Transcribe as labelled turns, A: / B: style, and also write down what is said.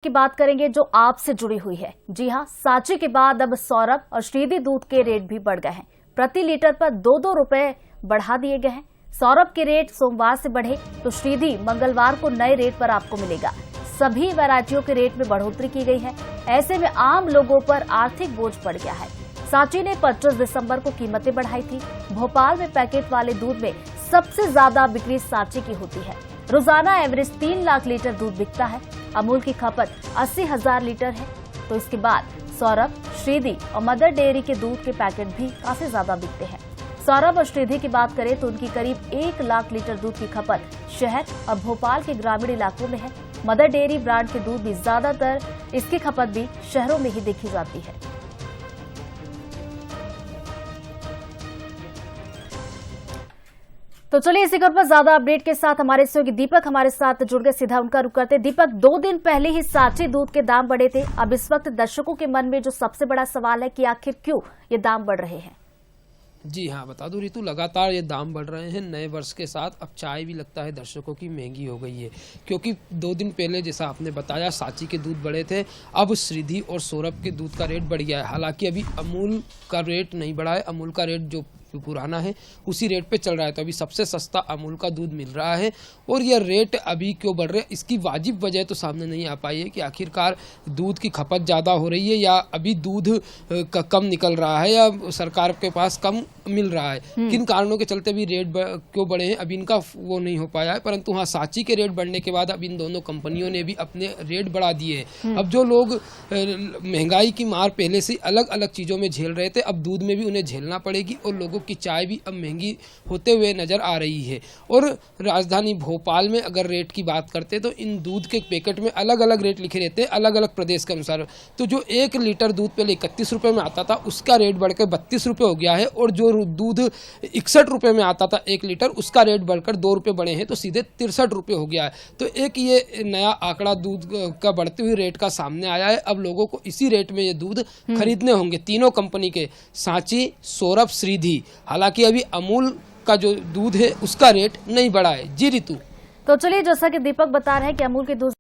A: की बात करेंगे जो आपसे जुड़ी हुई है। जी हां, सांची के बाद अब सौरभ और श्रीधि दूध के रेट भी बढ़ गए हैं। प्रति लीटर पर 2-2 रुपए बढ़ा दिए गए हैं। सौरभ के रेट सोमवार से बढ़े तो श्रीधि मंगलवार को नए रेट पर आपको मिलेगा। सभी वैरायटियों के रेट में बढ़ोतरी की गई है। ऐसे में आम लोगों पर आर्थिक बोझ पड़ गया है। सांची ने 25 दिसंबर को कीमतें बढ़ाई थी। भोपाल में पैकेट वाले दूध में सबसे ज्यादा बिक्री सांची की होती है। रोजाना एवरेज 3 लाख लीटर दूध बिकता है। अमूल की खपत 80,000 लीटर है। तो इसके बाद सौरभ, श्रीधि और मदर डेयरी के दूध के पैकेट भी काफी ज्यादा बिकते हैं। सौरभ और श्रीधि की बात करें तो उनकी करीब 1 लाख लीटर दूध की खपत शहर और भोपाल के ग्रामीण इलाकों में है। मदर डेयरी ब्रांड के दूध भी ज्यादातर इसकी खपत भी शहरों में ही देखी जाती है। तो चलिए इसी खबर पर ज्यादा अपडेट के साथ हमारे सहयोगी दीपक हमारे साथ जुड़ गए। सीधा उनका रुख करते। दीपक, 2 दिन पहले ही सांची दूध के दाम बढ़े थे। अब इस वक्त दर्शकों के मन में जो सबसे बड़ा सवाल है कि आखिर क्यों ये दाम बढ़ रहे हैं?
B: जी हाँ, बता दूं ऋतु, लगातार ये दाम बढ़ रहे हैं। नए वर्ष के साथ अब चाय भी लगता है दर्शकों की महंगी हो गई है, क्योंकि 2 दिन पहले जैसा आपने बताया सांची के दूध बढ़े थे। अब श्रीधि और सौरभ के दूध का रेट बढ़ गया है। हालांकि अभी अमूल का रेट नहीं बढ़ा है। अमूल का रेट जो पुराना है उसी रेट पे चल रहा है। तो अभी सबसे सस्ता अमूल का दूध मिल रहा है। और यह रेट अभी क्यों बढ़ रहे हैं, इसकी वाजिब वजह तो सामने नहीं आ पाई है कि आखिरकार दूध की खपत ज़्यादा हो रही है या अभी दूध कम निकल रहा है या सरकार के पास कम मिल रहा है। किन कारणों के चलते भी रेट क्यों बढ़े हैं अभी इनका वो नहीं हो पाया है। परंतु हाँ, सांची के रेट बढ़ने के बाद अब इन दोनों कंपनियों ने भी अपने रेट बढ़ा दिए हैं। अब जो लोग महंगाई की मार पहले से अलग अलग चीज़ों में झेल रहे थे, अब दूध में भी उन्हें झेलना पड़ेगी और लोगों की चाय भी अब महंगी होते हुए नजर आ रही है। और राजधानी भोपाल में अगर रेट की बात करते तो इन दूध के पैकेट में अलग अलग रेट लिखे रहते हैं, अलग अलग प्रदेश के अनुसार। तो जो 1 लीटर दूध पहले 31 रुपये में आता था उसका रेट बढ़कर 32 रुपये हो गया है। और जो दूध 61 रुपये में आता था 1 लीटर, उसका रेट बढ़कर 2 रुपये बढ़े हैं, तो सीधे 63 रुपये हो गया है। तो एक ये नया आंकड़ा दूध का बढ़ते हुए रेट का सामने आया है। अब लोगों को इसी रेट में ये दूध खरीदने होंगे, तीनों कंपनी के, सांची, सौरभ, श्रीधि। हालांकि अभी अमूल का जो दूध है उसका रेट नहीं बढ़ा है। जी ऋतु।
A: तो चलिए, जैसा कि दीपक बता रहे हैं कि अमूल के दूध